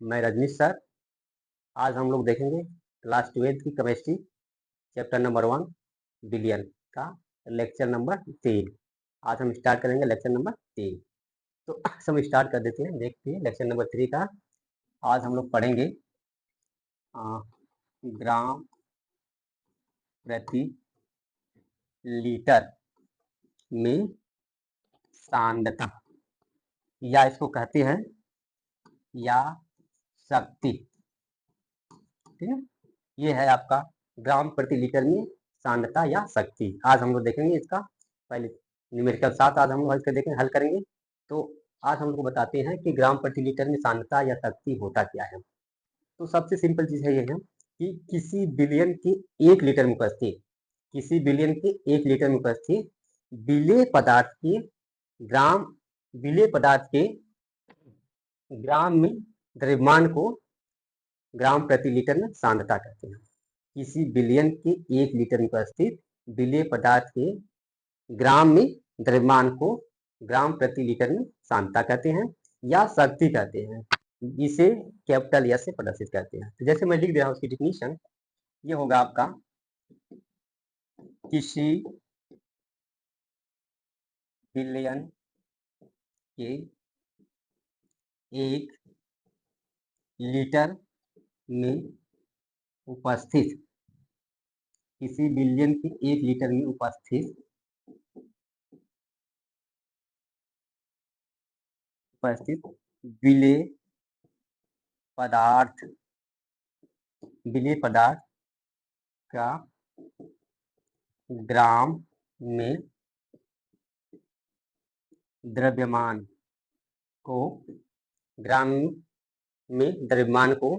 मैं रजनीश सर। आज हम लोग देखेंगे क्लास 12th की केमिस्ट्री चैप्टर नंबर 1 बिलियन का लेक्चर नंबर 3। आज हम स्टार्ट करेंगे लेक्चर नंबर 3। तो हम स्टार्ट कर देते हैं, देखते हैं लेक्चर नंबर 3 का। आज हम लोग पढ़ेंगे ग्राम प्रति लीटर में सांद्रता, या इसको कहते हैं या शक्ति। ठीक है, ये है आपका ग्राम प्रति लीटर में सांद्रता या शक्ति। आज हम लोग देखेंगे इसका पहले न्यूमेरिकल 7 आज हम लोग हल करेंगे। तो आज हम लोग बताते हैं कि ग्राम प्रति लीटर में सांद्रता या शक्ति होता क्या है। तो सबसे सिंपल चीज है ये है कि किसी बिलियन के 1 लीटर में उपस्थित विलेय पदार्थ के ग्राम में द्रव्यमान को ग्राम प्रति लीटर में सांद्रता कहते हैं। किसी बिलियन के 1 लीटर में उपस्थित विलेय पदार्थ के ग्राम में द्रव्यमान को ग्राम प्रति लीटर में सांद्रता कहते हैं या शक्ति कहते हैं। इसे कैपिटल एस से प्रदर्शित करते हैं। तो जैसे मैं लिख दे रहा हूं उसकी डिफिनीशन, ये होगा आपका किसी बिलियन के 1 लीटर में उपस्थित किसी बिलियन के 1 लीटर में उपस्थित विलेय पदार्थ का ग्राम में द्रव्यमान को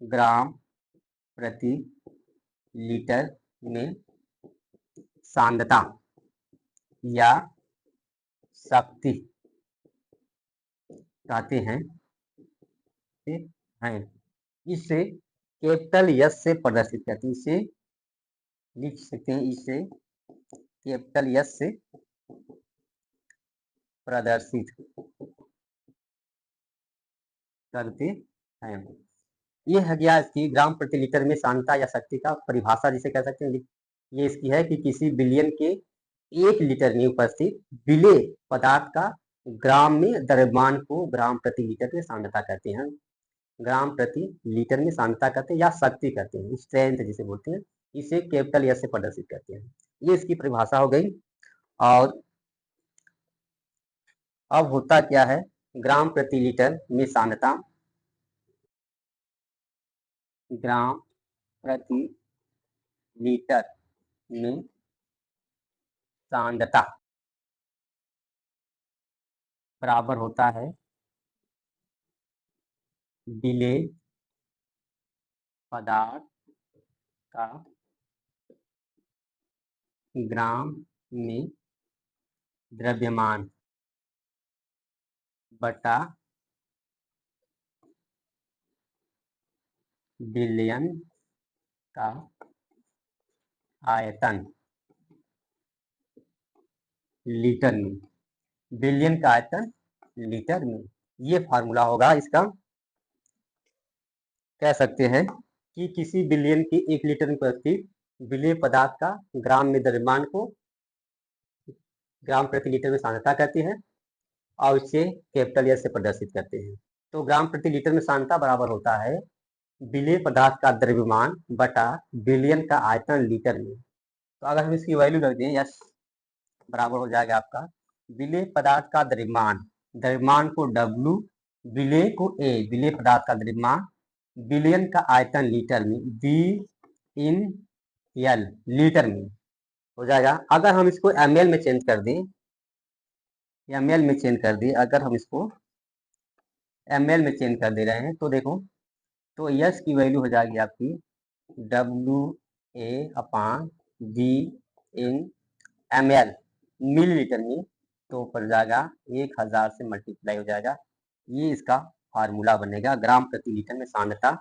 ग्राम प्रति लीटर में सांद्रता या शक्ति कहते हैं। इसे कैपिटल एस से प्रदर्शित करते हैं। इसे लिख सकते हैं, इसे कैपिटल एस से प्रदर्शित करते हैं। ये है गया इसकी ग्राम प्रति लीटर में सांद्रता या शक्ति का परिभाषा, जिसे कह सकते हैं। ये इसकी है कि किसी बिलियन के 1 लीटर में उपस्थित विलेय पदार्थ का ग्राम में द्रव्यमान को ग्राम प्रति लीटर में सांद्रता कहते हैं। ग्राम प्रति लीटर में सांद्रता कहते हैं या शक्ति कहते हैं, स्ट्रेंथ जिसे बोलते हैं। इसे कैपिटल एस से प्रदर्शित करते हैं। ये इसकी परिभाषा हो गई। और अब होता क्या है ग्राम प्रति लीटर में सांद्रता। ग्राम प्रति लीटर में सांद्रता बराबर होता है विलेय पदार्थ का ग्राम में द्रव्यमान बटा बिलियन का आयतन लीटर में। बिलियन का आयतन लीटर में, ये फार्मूला होगा इसका। कह सकते हैं कि किसी बिलियन के 1 लीटर में उपस्थित विलेय पदार्थ का ग्राम में द्रव्यमान को ग्राम प्रति लीटर में सांद्रता कहते हैं और इसे कैपिटल एस से प्रदर्शित करते हैं। तो ग्राम प्रति लीटर में सांद्रता बराबर होता है विलेय पदार्थ का द्रव्यमान बटा बिलियन का आयतन लीटर में। तो अगर हम इसकी वैल्यू रख दें, यस बराबर हो जाएगा आपका विलेय पदार्थ का द्रव्यमान को W, विलेय को A, विलेय पदार्थ का द्रव्यमान, बिलियन का आयतन लीटर में, V/L लीटर में हो जाएगा। अगर हम इसको ml में चेंज कर दें, अगर हम इसको ml में चेंज कर दे रहे हैं तो देखो, तो यस की वैल्यू हो जाएगी आपकी WA/V/ml मिलीलीटर में। तो पड़ जाएगा 1000 से मल्टीप्लाई हो जाएगा। ये इसका फार्मूला बनेगा ग्राम प्रति लीटर में सांद्रता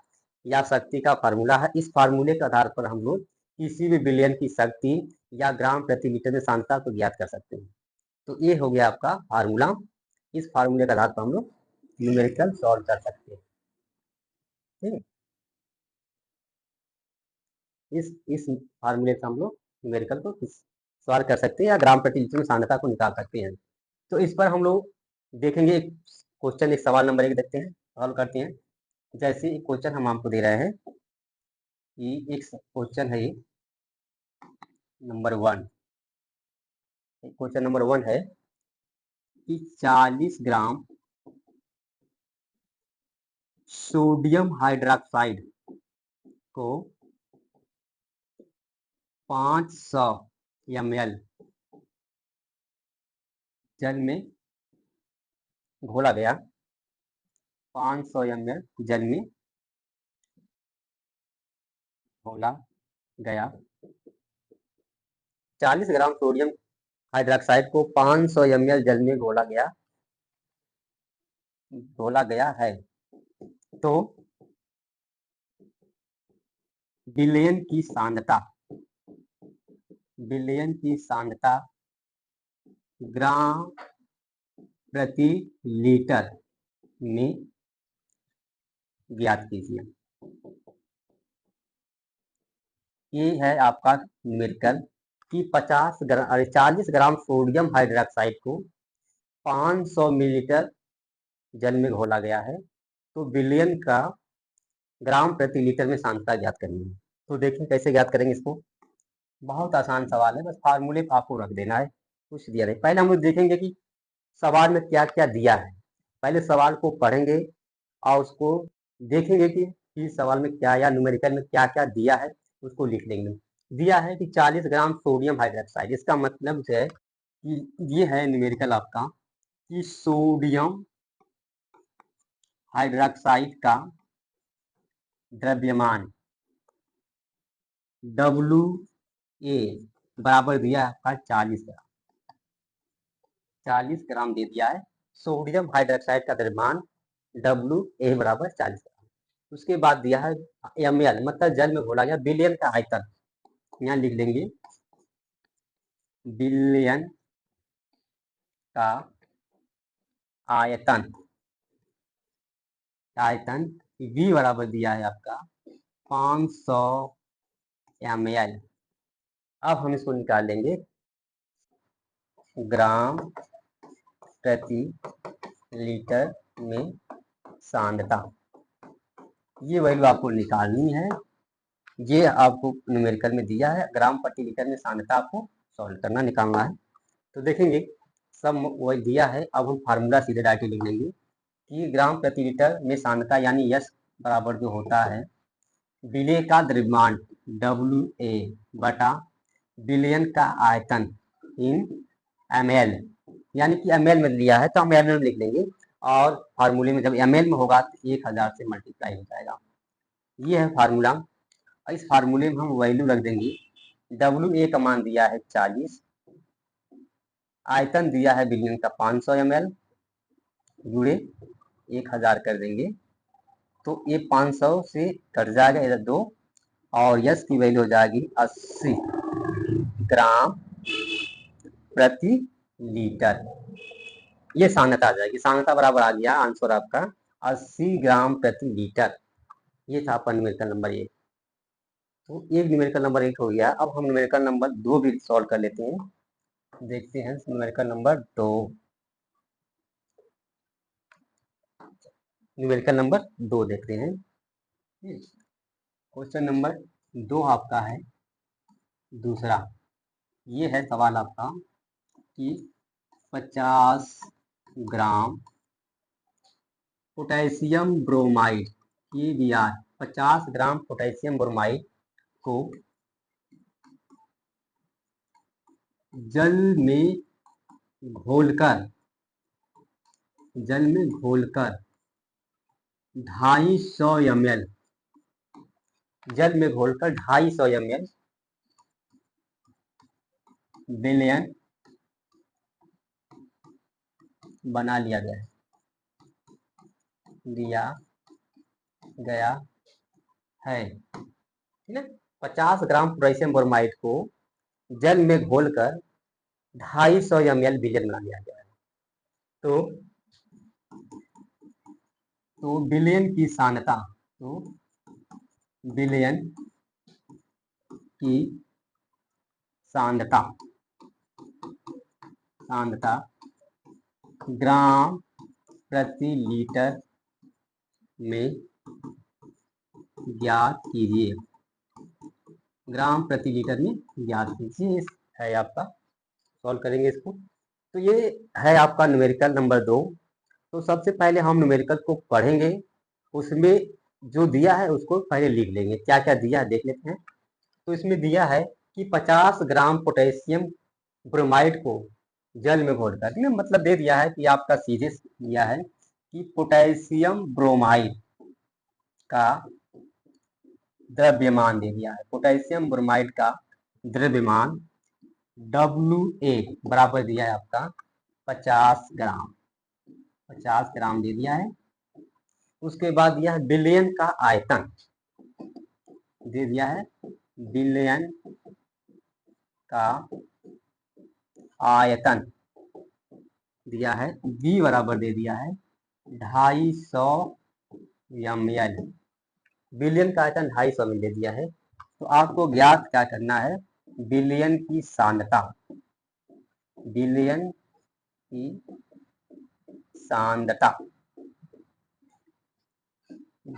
या शक्ति का फार्मूला है। इस फार्मूले के आधार पर हम लोग किसी भी बिलियन की शक्ति या ग्राम प्रति लीटर में सांद्रता को ज्ञात कर सकते हैं। तो ये हो गया आपका फार्मूला। इस फार्मूले के आधार पर हम लोग न्यूमेरिकल सॉल्व कर सकते हैं। ठीक है, इस फार्मूले से हम लोग न्यूमेरिकल को सॉल्व कर सकते हैं या ग्राम प्रति लीटर में सांद्रता को निकाल सकते हैं। तो इस पर हम लोग देखेंगे एक क्वेश्चन, एक सवाल नंबर 1 देखते हैं, सॉल्व करते हैं। जैसे एक क्वेश्चन हम आपको दे रहे हैं कि एक क्वेश्चन है ये नंबर 1, क्वेश्चन नंबर 1 है कि 40 ग्राम सोडियम हाइड्रोक्साइड को 500 ml जल में घोला गया, 500 ml जल में घोला गया। 40 ग्राम सोडियम हाइड्रोक्साइड को 500 ml जल में घोला गया है। तो विलयन की सांद्रता ग्राम प्रति लीटर में ज्ञात कीजिए। ये है आपका न्यूमेरिकल कि 40 ग्राम सोडियम हाइड्रोक्साइड को 500 मिलीलीटर जल में घोला गया है। तो विलयन का ग्राम प्रति लीटर में सांद्रता ज्ञात करनी है। तो देखिए कैसे ज्ञात करेंगे इसको। बहुत आसान सवाल है, बस फार्मूले आपको रख देना है, कुछ दिया नहीं। पहले हम लोग देखेंगे कि सवाल में क्या क्या दिया है। पहले सवाल को पढ़ेंगे और उसको देखेंगे कि सवाल में क्या या न्यूमेरिकल में क्या क्या दिया है, उसको लिख लेंगे। दिया है कि 40 ग्राम सोडियम हाइड्रोक्साइड, इसका मतलब है कि ये है न्यूमेरिकल आपका कि सोडियम हाइड्रोक्साइड का द्रव्यमान WA बराबर दिया है आपका 40 ग्राम दे दिया है। सोडियम हाइड्रोक्साइड का द्रव्यमान WA बराबर 40 ग्राम। उसके बाद दिया है ml, मतलब जल में घोला गया। विलयन का आयतन यहाँ लिख लेंगे, विलयन का आयतन V बराबर दिया है आपका 500 ml। अब हम इसको निकाल लेंगे ग्राम प्रति लीटर में सांद्रता। ये वैल्यू आपको निकालनी है, ये आपको न्यूमेरिकल में दिया है। ग्राम प्रति लीटर में सांद्रता आपको सॉल्व करना, निकालना है। तो देखेंगे सब वही दिया है। अब हम फार्मूला सीधे डायरेक्ट लिख लेंगे कि ग्राम प्रति लीटर में सांद्रता यानी यस बराबर जो होता है विलय का द्रव्यमान WA बटा विलयन का आयतन इन ml, यानी कि ml में लिया है तो हम ml में लिख लेंगे। और फार्मूले में जब ml में होगा तो 1000 से मल्टीप्लाई हो जाएगा। ये है फार्मूला। इस फार्मूले में हम वैल्यू रख देंगे। WA का मान दिया है 40, आयतन दिया है विलयन का 500 ml, जुड़े 1000 कर देंगे तो ये 500 से कट जाएगा इधर 2, और यस की वैल्यू हो जाएगी 80 ग्राम प्रति लीटर। ये सांद्रता आ जाएगी। सांद्रता बराबर आ गया आंसर आपका 80 ग्राम प्रति लीटर। ये था अपन न्यूमेरिकल नंबर 1। तो एक न्यूमेरिकल नंबर 1 हो गया। अब हम न्यूमेरिकल नंबर 2 भी सॉल्व कर लेते हैं। देखते हैं न्यूमेरिकल नंबर 2। न्यूमेरिकल नंबर 2 देखते हैं। क्वेश्चन नंबर 2 आपका है दूसरा। ये है सवाल आपका कि 50 gram potassium bromide PBr, 50 gram potassium bromide को जल में घोलकर 250 ml, जल में घोलकर 250 ml विलयन बना लिया गया है। ठीक है, 50 ग्राम पोटेशियम ब्रोमाइड को जल में घोलकर 250 ml विलयन बना लिया गया है। तो तो बिलियन की सांद्रता, तो बिलियन की सांद्रता सांद्रता ग्राम प्रति लीटर में ज्ञात कीजिए। ग्राम प्रति लीटर में ज्ञात कीजिए है आपका, सॉल्व करेंगे इसको। तो ये है आपका न्यूमेरिकल नंबर 2। तो सबसे पहले हम न्यूमेरिकल को पढ़ेंगे, उसमें जो दिया है उसको पहले लिख लेंगे। क्या क्या दिया है देख लेते हैं। तो इसमें दिया है कि 50 ग्राम पोटेशियम ब्रोमाइड को जल में घोलकर, मतलब दे दिया है कि आपका सीधे दिया है कि पोटेशियम ब्रोमाइड का द्रव्यमान दे दिया है। पोटेशियम ब्रोमाइड का द्रव्यमान WA बराबर दिया है आपका 50 ग्राम, 50 ग्राम दे दिया है। उसके बाद दिया है बिलियन का आयतन दे दिया है, बिलियन का आयतन दिया है, V बराबर दे दिया है 250 ml। बिलियन का आयतन 250 ml दे दिया है। तो आपको ज्ञात क्या करना है, बिलियन की सांद्रता, बिलियन की सांद्रता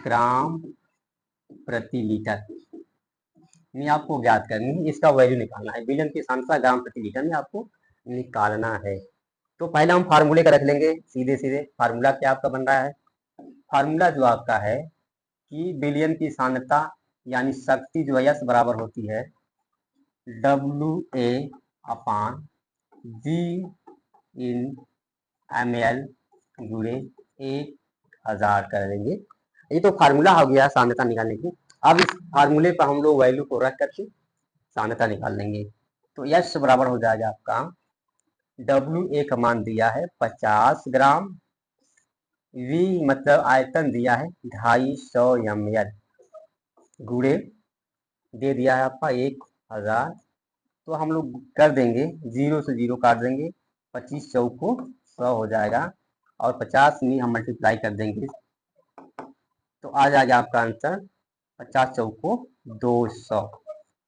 ग्राम प्रति लीटर में आपको ज्ञात करनी है, इसका वैल्यू निकालना है। बिलियन की सांद्रता ग्राम प्रति लीटर में आपको निकालना है। तो पहले हम फार्मूले का रख लेंगे, सीधे सीधे फार्मूला क्या आपका बन रहा है। फार्मूला जो आपका है कि बिलियन की सांद्रता यानी शक्ति जो है S बराबर होती है WA अपान V इन ml गुणे 1000 कर देंगे। ये तो फार्मूला हो गया सांद्रता निकालने की। अब इस फार्मूले पर हम लोग वैल्यू को रख करके सांद्रता निकाल लेंगे। तो S बराबर हो जाएगा आपका WA का मान दिया है 50 ग्राम, V मतलब आयतन दिया है 250 ml गुणे दे दिया है आपका 1000। तो हम लोग कर देंगे, 0 से 0 काट देंगे, 25 चौको 100 हो जाएगा और 50 में हम मल्टीप्लाई कर देंगे तो आ जाएगा आपका आंसर 50 चौको 200,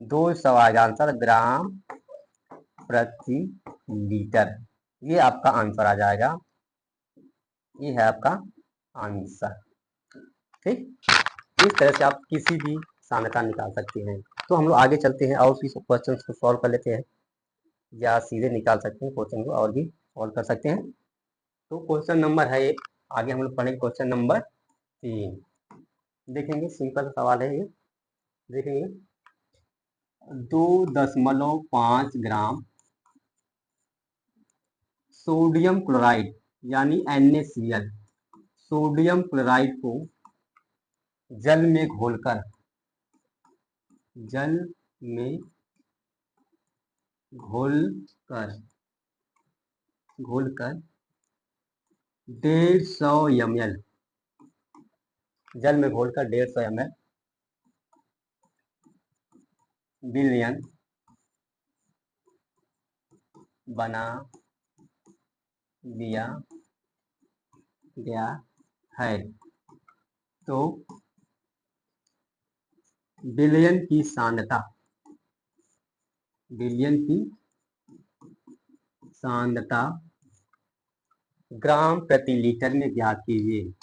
200 आएगा आंसर ग्राम प्रति लीटर। ये आपका आंसर आ जाएगा, ये है आपका आंसर। ठीक, इस तरह से आप किसी भी सांद्रता निकाल सकते हैं। तो हम लोग आगे चलते हैं और भी क्वेश्चन को सॉल्व कर लेते हैं, या सीधे निकाल सकते हैं क्वेश्चन को और भी सॉल्व कर सकते हैं। तो क्वेश्चन नंबर है एक, आगे हम लोग पढ़ेंगे क्वेश्चन नंबर 3। देखेंगे, सिंपल सवाल है ये, देखेंगे 2.5 ग्राम सोडियम क्लोराइड यानी NaCl, सोडियम क्लोराइड को जल में घोलकर, जल में घोलकर 150 ml, जल में घोलकर 150 ml बिलियन बना दिया गया है। तो बिलियन की सांद्रता, बिलियन की सांद्रता ग्राम प्रति लीटर में ज्ञात कीजिए,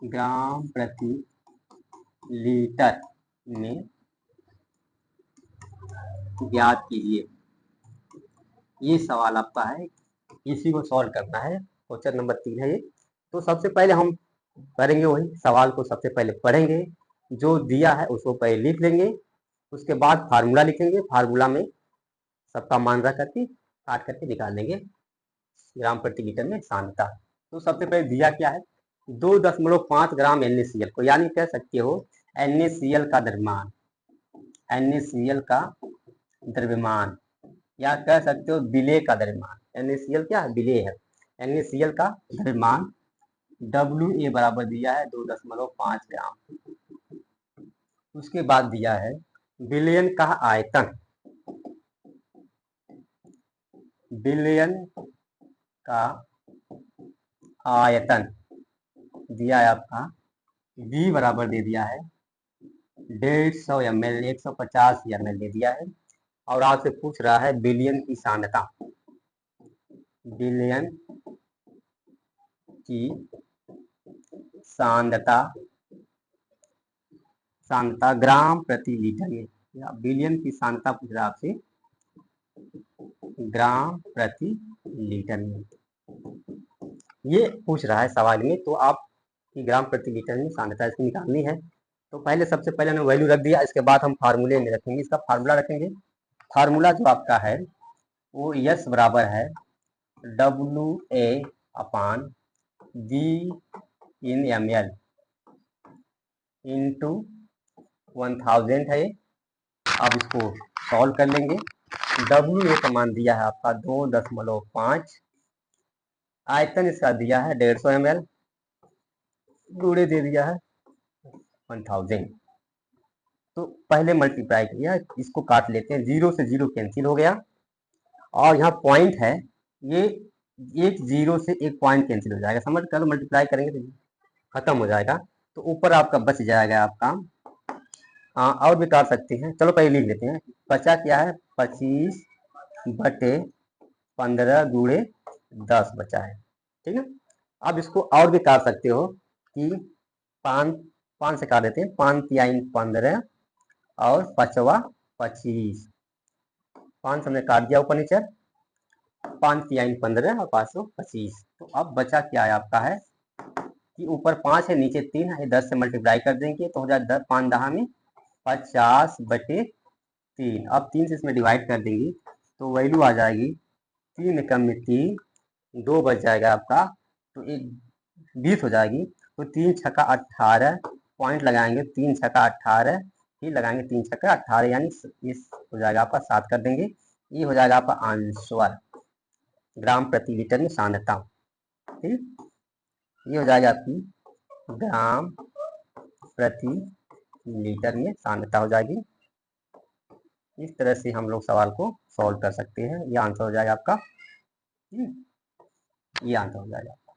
ग्राम प्रति लीटर में ज्ञात कीजिए। ये सवाल आपका है, इसी को सॉल्व करना है। क्वेश्चन नंबर 3 है ये। तो सबसे पहले हम करेंगे वही सवाल को, सबसे पहले पढ़ेंगे, जो दिया है उसको पहले लिख लेंगे, उसके बाद फार्मूला लिखेंगे, फार्मूला में सबका मान रख करके काट करके निकाल लेंगे ग्राम प्रति लीटर में सांद्रता। तो सबसे पहले दिया क्या है, 2.5 ग्राम NaCl को, यानी कह सकते हो NaCl का द्रव्यमान, NaCl का द्रव्यमान, या कह सकते हो विलेय का द्रव्यमान। NaCl क्या है, विलेय है। NaCl का द्रव्यमान WA बराबर दिया है 2.5 ग्राम। उसके बाद दिया है बिलियन का आयतन, बिलियन का आयतन दिया है आपका V बराबर दे दिया है 150 ml, 150 ml दे दिया है, और आपसे पूछ रहा है बिलियन की सांद्रता, बिलियन की सांद्रता, सांद्रता ग्राम प्रति लीटर में, या बिलियन की सांद्रता पूछ रहा है आपसे ग्राम प्रति लीटर में, ये पूछ रहा है सवाल में। तो आप ग्राम प्रति लीटर में सांद्रता इसकी निकालनी है। तो पहले सबसे पहले हमने वैल्यू रख दिया, इसके बाद हम फार्मूले में रखेंगे, इसका फार्मूला रखेंगे। फार्मूला जो आपका है वो यस बराबर है WA/V इन ml इंटू 1000 है। अब इसको सॉल्व कर लेंगे। WA का मान दिया है आपका 2.5, आयतन इसका दिया है 150 ml, गुणे दे दिया है 1000। तो पहले मल्टीप्लाई किया, इसको काट लेते हैं, 0 से 0 कैंसिल हो गया, और यहाँ पॉइंट है, ये एक 0 से एक पॉइंट कैंसिल हो जाएगा, समझ कर मल्टीप्लाई करेंगे तो खत्म हो जाएगा। तो ऊपर आपका बच जाएगा आपका, हाँ और भी काट सकते हैं, चलो पहले लिख लेते हैं। बचा क्या है 25/15 गुणे 10 बचा है, ठीक है। अब इसको और भी काट सकते हो कि 5 से काट देते हैं, 5 तिहाई 15 और 5वां 25, 5 हमने काट दिया ऊपर नीचे, 5 तिहाई 15 और 525। तो अब बचा क्या है आपका है कि ऊपर 5 है नीचे 3 है, 10 से मल्टीप्लाई कर देंगे तो हो जाए 10 5 10 में 50/3। अब 3 से इसमें डिवाइड कर देंगे तो वैल्यू आ जाएगी 3 कम में 3, 2 बच जाएगा आपका, तो एक 20 हो जाएगी। तो 3 छक्का 18 पॉइंट लगाएंगे, 3 छक्का 18, फिर लगाएंगे 3 छक्का 18, यानी इस हो जाएगा आपका 7 कर देंगे। ये हो जाएगा आपका आंसर ग्राम प्रति लीटर में सांद्रता, ठीक। ये हो जाएगा आपकी ग्राम प्रति लीटर में सांद्रता हो जाएगी। इस तरह से हम लोग सवाल को सॉल्व कर सकते हैं। ये आंसर हो जाएगा आपका, ये आंसर हो जाएगा आपका।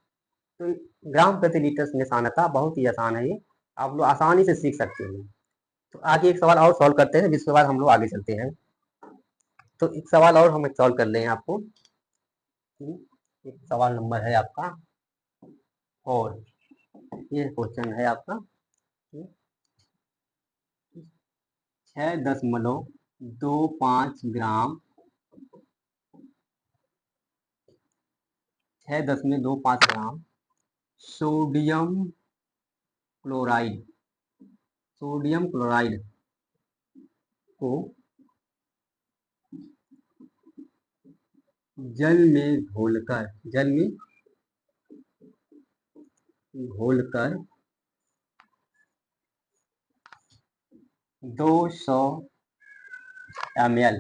तो ग्राम प्रति लीटर में सांद्रता बहुत ही आसान है, ये आप लोग आसानी से सीख सकते हैं। तो आगे एक सवाल और सॉल्व करते हैं, जिसके बाद हम लोग आगे चलते हैं। तो एक सवाल और हम सॉल्व कर लें आपको, एक सवाल नंबर है आपका, और ये क्वेश्चन है आपका 6.25 ग्राम, 6.25 gram sodium chloride, sodium chloride को जल में घोलकर, जल में घोलकर 200 ml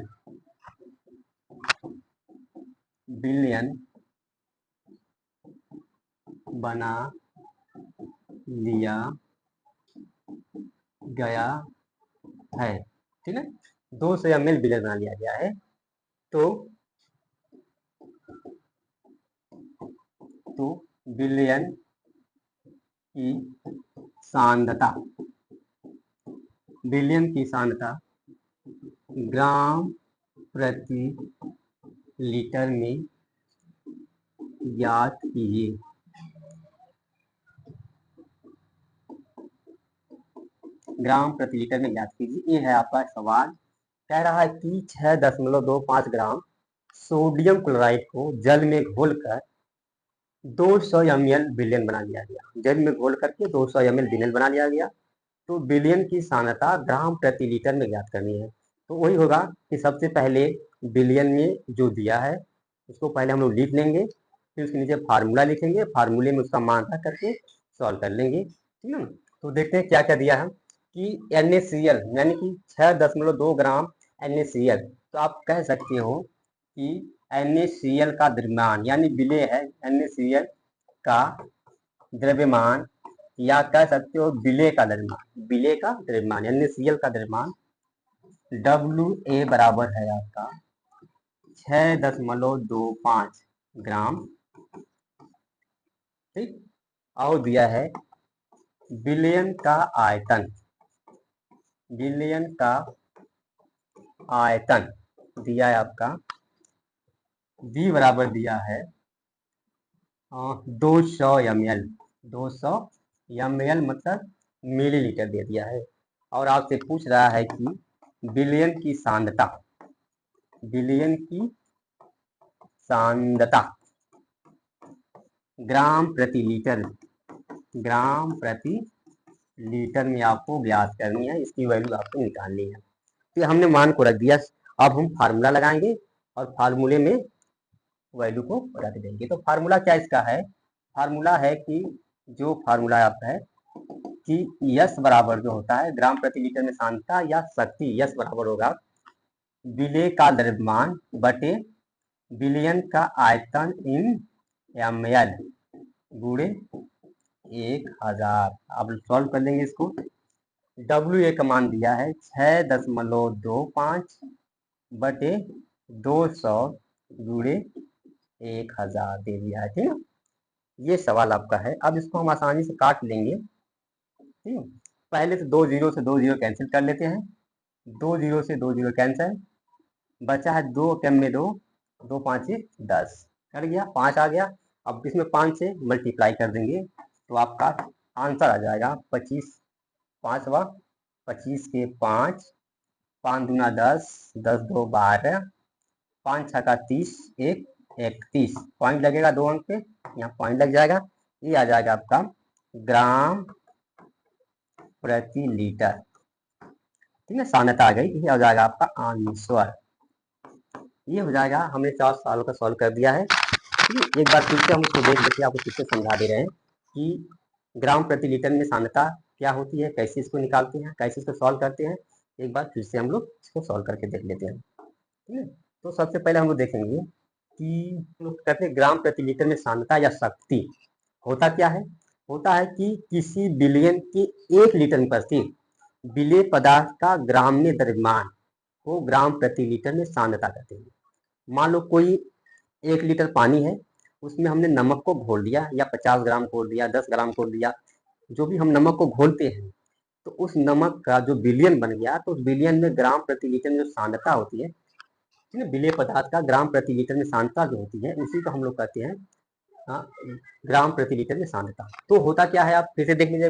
बिलियन बना लिया गया है, ठीक है। 200 ml बिलियन बना लिया गया है। तो बिलियन की सांद्रता, बिलियन की सांद्रता ग्राम प्रति लीटर में ज्ञात कीजिए। ग्राम प्रति लीटर में ज्ञात कीजिए, ये है आपका सवाल। कह रहा है कि 6.25 ग्राम सोडियम क्लोराइड को जल में घोलकर 200 ml बिलियन बना लिया गया, जल में घोल करके 200 ml बिलियन बना लिया गया। तो बिलियन की सांद्रता ग्राम प्रति लीटर में ज्ञात करनी है। तो वही होगा कि सबसे पहले बिलियन में जो दिया है उसको पहले हम लोग लिख लेंगे, फिर उसके नीचे फार्मूला लिखेंगे, फार्मूले में उसका मान रख करके सॉल्व कर लेंगे, ठीक है। तो देखते हैं क्या क्या दिया है कि NaCl यानी कि 6.2 ग्राम NaCl। तो आप कह सकते हो कि NaCl का द्रव्यमान, यानी विलेय है NaCl का द्रव्यमान, या कह सकते हो विलेय का द्रव्यमान, विलेय का द्रव्यमान NaCl का द्रव्यमान WA बराबर है आपका 6.25 ग्राम, ठीक। और दिया है बिलियन का आयतन, बिलियन का आयतन दिया है आपका, बी बराबर दिया है 200 ml, 200 ml मतलब मिलीलीटर दे दिया है। और आपसे पूछ रहा है कि बिलियन की सांद्रता, बिलियन की सांद्रता ग्राम प्रति लीटर, ग्राम प्रति लीटर में आपको ज्ञात करनी है, इसकी वैल्यू आपको निकालनी है। तो हमने मान को रख दिया, अब हम फार्मूला लगाएंगे और फार्मूले में वैल्यू को रख देंगे। तो फार्मूला क्या इसका है, फार्मूला है कि जो फार्मूला आपका है कि यस बराबर जो होता है ग्राम प्रति लीटर में सांद्रता या शक्ति, यस बराबर होगा विलेय का द्रव्यमान बटे बिलियन का आयतन इन ml गुणे 1000। अब सॉल्व कर लेंगे इसको। W का मान दिया है 6.25 बटे 200 गुणे 1000 दे दिया है, ठीक है। ये सवाल आपका है। अब इसको हम आसानी से काट लेंगे, ठीक है। पहले तो 2 जीरो से 2 जीरो कैंसिल कर लेते हैं, 2 जीरो से 2 जीरो कैंसिल, बचा है 2 कम में 2, 2 5 10 कर गया, 5 आ गया। अब इसमें 5 से मल्टीप्लाई कर देंगे तो आपका आंसर आ जाएगा 25, 5 व 25 के 5, 5 दूना 10, 10 2 12, 5 6 का 30, 1 31, पॉइंट लगेगा 2 अंक पे, यहाँ पॉइंट लग जाएगा। ये आ जाएगा आपका ग्राम प्रति लीटर, ठीक है, सांद्रता आ गई। ये हो जाएगा आपका आंसर, ये हो जाएगा। हमने 4 सवालों का सॉल्व कर दिया है। एक बार फिर से हम इसको देख लेते हैं, आपको फिर से समझा दे रहे हैं कि ग्राम प्रति लीटर में सांद्रता क्या होती है, कैसे इसको निकालते हैं, कैसे इसको सॉल्व करते हैं। एक बार फिर से हम लोग इसको सॉल्व करके देख लेते हैं, ठीक है। तो सबसे पहले हम लोग देखेंगे कि कहते हैं ग्राम प्रति लीटर में सांद्रता या शक्ति होता क्या है। होता है कि किसी बिलियन के 1 लीटर में उपस्थित विलेय पदार्थ का ग्राम में द्रव्यमान को ग्राम प्रति लीटर में सांद्रता कहते हैं। मान लो कोई 1 लीटर पानी है, उसमें हमने नमक को घोल दिया या 50 ग्राम घोल दिया, 10 ग्राम घोल दिया, जो भी हम नमक को घोलते हैं तो उस नमक का जो बिलियन बन गया, तो उस बिलियन में ग्राम प्रति लीटर में जो सांद्रता होती है, विलेय पदार्थ का ग्राम प्रति लीटर में सांद्रता जो होती है, उसी को हम लोग कहते हैं ग्राम प्रति लीटर में सांद्रता। तो होता क्या है, आप फिर से देख लीजिए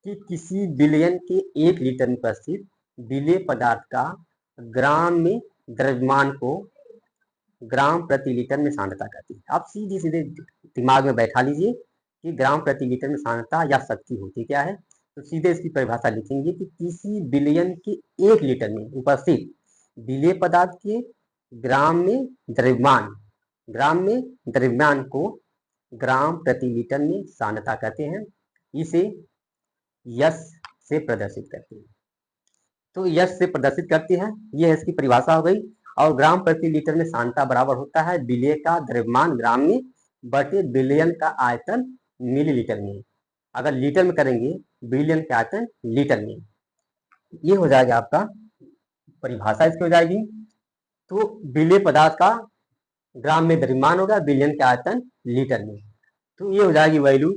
कि किसी बिलियन के 1 लीटर में उपस्थित विलेय पदार्थ का ग्राम में द्रव्यमान को ग्राम प्रति लीटर में सांद्रता कहती है। आप सीधे सीधे दिमाग में बैठा लीजिए कि ग्राम प्रति लीटर में सांद्रता या शक्ति होती क्या है। तो सीधे इसकी परिभाषा लिखेंगे कि किसी बिलियन के 1 लीटर में उपस्थित विलेय पदार्थ के ग्राम में द्रव्यमान, ग्राम में द्रव्यमान को ग्राम प्रति लीटर में सांद्रता कहते हैं। इसे यस से प्रदर्शित करते हैं। तो यस से प्रदर्शित करती है, यह इसकी परिभाषा हो गई। और ग्राम प्रति लीटर में सांद्रता बराबर होता है विलेय का द्रव्यमान ग्राम में बटे बिलियन का आयतन मिलीलीटर में। अगर लीटर में करेंगे बिलियन का आयतन लीटर में, ये हो जाएगा आपका परिभाषा इसकी हो जाएगी। तो विलेय पदार्थ का ग्राम में द्रव्यमान होगा बिलियन के आयतन लीटर में, तो ये हो जाएगी वैल्यू।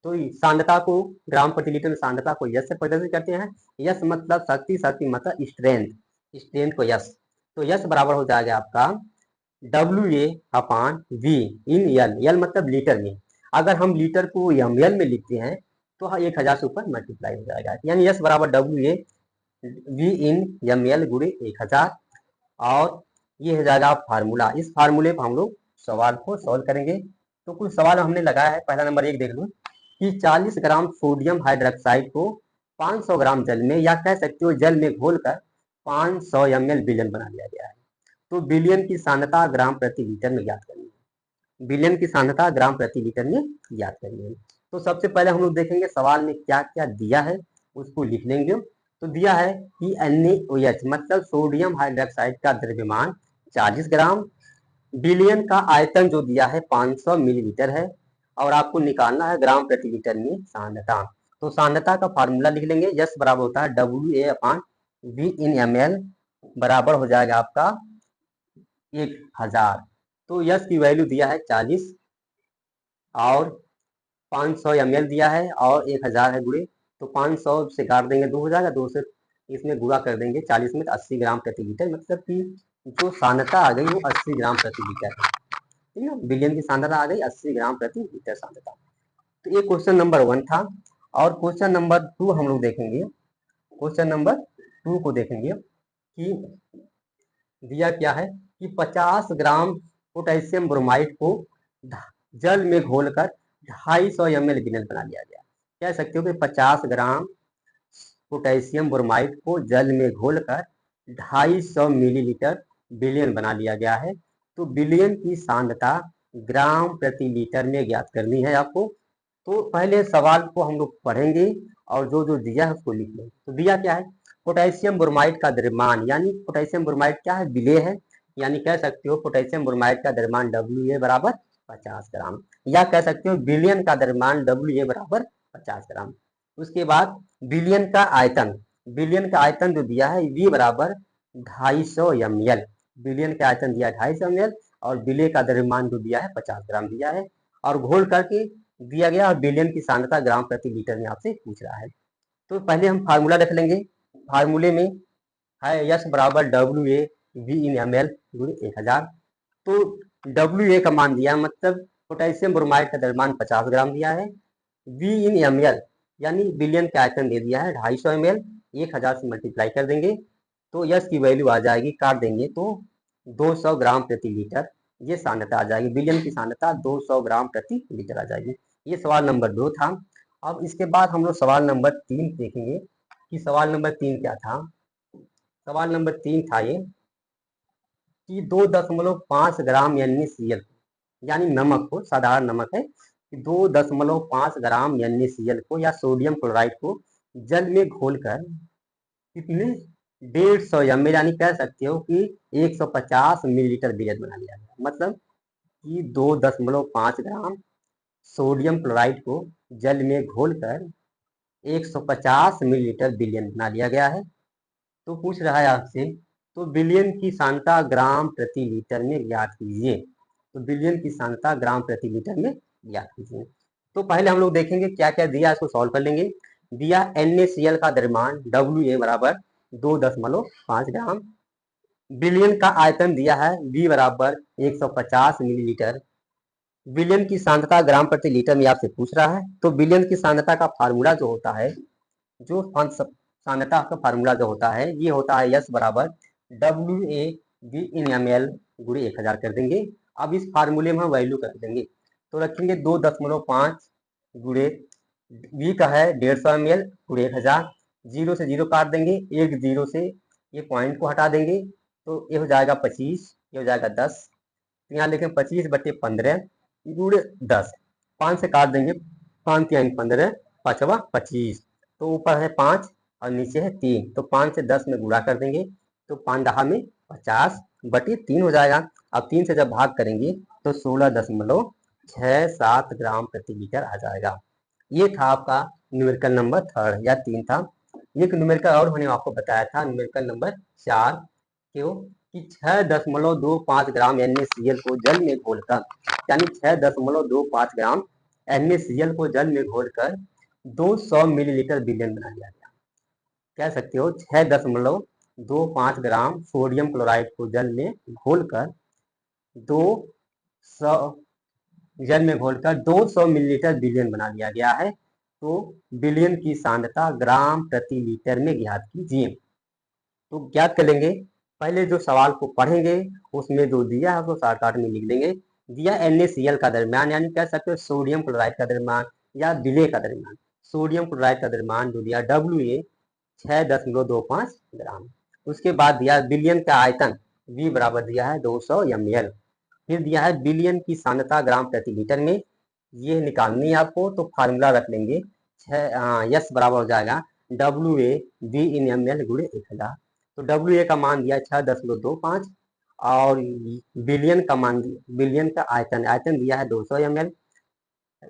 तो सांद्रता को ग्राम प्रति लीटर में सांद्रता को यस से प्रदर्शित करते हैं। यस मतलब शक्ति, शक्ति मतलब स्ट्रेंथ, स्ट्रेंथ को यस। तो यस बराबर हो जाएगा आपका WA/V इन एल, एल मतलब लीटर में। अगर हम लीटर को ml में लिखते हैं तो 1000 से ऊपर मल्टीप्लाई हो जाएगा, यानी यस बराबर WA/V इन ml गुणे 1000। और ये हो जाएगा फार्मूला। इस फार्मूले पर हम लोग सवाल को सॉल्व करेंगे। तो कुछ सवाल हमने लगाया है। पहला नंबर 1 देख लो कि 40 ग्राम सोडियम हाइड्रोक्साइड को 500 ग्राम जल में, या कह सकते हो जल में घोलकर 500 ml बिलियन बना लिया गया है। तो बिलियन की सांद्रता ग्राम प्रति लीटर में ज्ञात करनी है, बिलियन की सांद्रता ग्राम प्रति लीटर में ज्ञात करनी है। तो सबसे पहले हम लोग देखेंगे सवाल में क्या क्या दिया है, उसको लिख लेंगे। तो दिया है कि NaOH मतलब सोडियम हाइड्रोक्साइड का द्रव्यमान 40 ग्राम, बिलियन का आयतन जो दिया है 500 मिलीलीटर है, और आपको निकालना है ग्राम प्रति लीटर में सांद्रता। तो सांद्रता का फार्मूला लिख लेंगे। यस बराबर होता है WA/V इन ml बराबर हो जाएगा आपका 1000। तो यस की वैल्यू दिया है 40 और 500 ml दिया है और 1000 है गुणे, तो 500 से काट देंगे 2 हो जाएगा, 2 से इसमें गुणा कर देंगे 40 में, तो 80 ग्राम प्रति लीटर, मतलब कि जो सांद्रता आ गई वो 80 ग्राम प्रति लीटर है। ठीक है, बिलियन की सांद्रता आ गई 80 ग्राम प्रति लीटर सांद्रता। तो ये क्वेश्चन नंबर 1 था। और क्वेश्चन नंबर 2 हम लोग देखेंगे। क्वेश्चन नंबर 2 को देखेंगे कि दिया क्या है कि 50 ग्राम पोटेशियम ब्रोमाइड को जल में घोलकर 250 ml विनल बना लिया गया। कह सकते हो कि 50 ग्राम पोटेशियम ब्रोमाइड को जल में घोलकर 250 मिलीलीटर विलयन बना लिया गया है। तो विलयन की सांद्रता ग्राम प्रति लीटर में ज्ञात करनी है आपको। तो पहले सवाल को हम लोग पढ़ेंगे और जो जो दिया है उसको लिख लेंगे। तो दिया क्या है, पोटेशियम ब्रोमाइड का द्रव्यमान, यानी पोटेशियम ब्रोमाइड क्या है, विलेय है, यानी कह सकते हो पोटेशियम ब्रोमाइड का द्रव्यमान WA बराबर 50 ग्राम, या कह सकते हो विलयन का द्रव्यमान WA बराबर 50 ग्राम। उसके बाद विलयन का आयतन, विलयन का आयतन जो दिया है V बराबर 250 ml, विलयन का आयतन दिया 250 ml, और विलेय का द्रव्यमान जो दिया है 50 ग्राम दिया है, और घोल करके दिया गया, और विलयन की सांद्रता ग्राम प्रति लीटर में आपसे पूछ रहा है। तो पहले हम फार्मूला रख लेंगे। फार्मूले में है यस बराबर WA V इन ml गुणे 1000। तो WA का मान दिया, मतलब पोटेशियम ब्रोमाइड का द्रव्यमान 50 ग्राम दिया है। V इन ml यानी बिलियन का आयतन दे दिया है 250 ml, 1000 से मल्टीप्लाई कर देंगे तो यस की वैल्यू आ जाएगी, काट देंगे तो 200 ग्राम प्रति लीटर ये सांद्रता आ जाएगी। बिलियन की सांद्रता 200 ग्राम प्रति लीटर आ जाएगी। ये सवाल नंबर 2 था। अब इसके बाद हम लोग सवाल नंबर 3 देखेंगे कि सवाल नंबर 3 क्या था। सवाल नंबर 3 था ये कि 2.5 ग्राम NaCl यानी नमक को, साधारण नमक है, 2.5 ग्राम NaCl को या सोडियम क्लोराइड को जल में घोलकर कितने 150 ml यानी कह सकते हो कि 150 मिलीलीटर विलेय बना लिया गया। मतलब कि 2.5 ग्राम सोडियम क्लोराइड को जल में घोलकर 150 मिलीलीटर विलयन बना लिया गया है। तो पूछ रहा है आपसे, तो विलयन की सांद्रता ग्राम प्रति लीटर में ज्ञात कीजिए। तो विलयन की सांद्रता ग्राम प्रति लीटर में ज्ञात कीजिए। तो पहले हम लोग देखेंगे क्या क्या दिया, इसको सॉल्व कर लेंगे। दिया NaCl का द्रव्यमान WA बराबर 2.5 ग्राम, विलयन का आयतन दिया है V बराबर 150 मिलीलीटर, विलयन की सांद्रता ग्राम प्रति लीटर में आपसे पूछ रहा है। तो विलयन की सांद्रता का फार्मूला जो होता है, जो सांद्रता का फार्मूला जो होता है ये होता है यस बराबर WA V इन ml गुणे 1000 कर देंगे। अब इस फार्मूले में हम वैल्यू कर देंगे, तो रखेंगे 2.5 गुणे V का है 150 ml गुणे 1000, 0 से 0 काट देंगे, एक 0 से ये पॉइंट को हटा देंगे तो ये हो जाएगा 25, ये हो जाएगा 10, यहाँ लिखें 25/15 गुणे 10, 5 से काट देंगे, 5 यानी 15, 5वां 25, तो ऊपर है 5 और नीचे है 3, तो 5 से 10 में गुणा कर देंगे तो 5 दहा में 50/3 हो जाएगा। अब 3 से जब भाग करेंगे तो 16.67 ग्राम प्रति लीटर आ जाएगा। ये था आपका न्यूमेरिकल नंबर 3 या 3 था। एक न्यूमेरिकल और मैंने आपको बताया था, न्यूमेरिकल नंबर 4 क्यों कि 6.25 ग्राम NaCl को जल में घोलकर, यानी 6.25 ग्राम NaCl को जल में घोलकर 200 मिलीलीटर विलयन बना लिया गया। कह सकते हो 6.25 ग्राम सोडियम क्लोराइड को जल में घोलकर 200 मिलीलीटर विलयन बना लिया गया है। तो विलयन की सांद्रता ग्राम प्रति लीटर में ज्ञात कीजिए। तो ज्ञात कर लेंगे, पहले जो सवाल को पढ़ेंगे उसमें जो दिया है उसको शॉर्टकट में लिख देंगे। दिया NaCl का द्रव्यमान, यानी कह सकते हो सोडियम क्लोराइड का द्रव्यमान या विलेय का द्रव्यमान, सोडियम क्लोराइड का द्रव्यमान जो दिया WA 6.25 ग्राम। उसके बाद दिया विलयन का आयतन V बराबर दिया है 200 ml, फिर दिया है विलयन की सांद्रता ग्राम प्रति लीटर में, ये निकालनी है आपको। तो फार्मूला रख लेंगे, यस बराबर हो जाएगा WA V इन ml गुणे 1000। तो WA का मान दिया 6.25 और विलियन का मान, विलियन का आयतन दिया है 200 ml,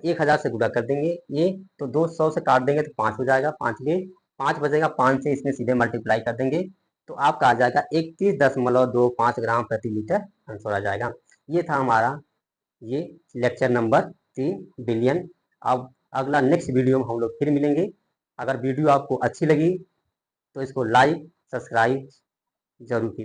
1000 से गुणा कर देंगे ये, तो 200 से काट देंगे तो 5 हो जाएगा, 5 बचेगा, 5 से इसमें सीधे मल्टीप्लाई कर देंगे तो आपका आ जाएगा 31.25 ग्राम प्रति लीटर आंसर आ जाएगा। ये था हमारा ये लेक्चर नंबर 3 विलयन अब अगला नेक्स्ट वीडियो में हम लोग फिर मिलेंगे। अगर वीडियो आपको अच्छी लगी तो इसको लाइक सब्सक्राइब जरूर कीजिए।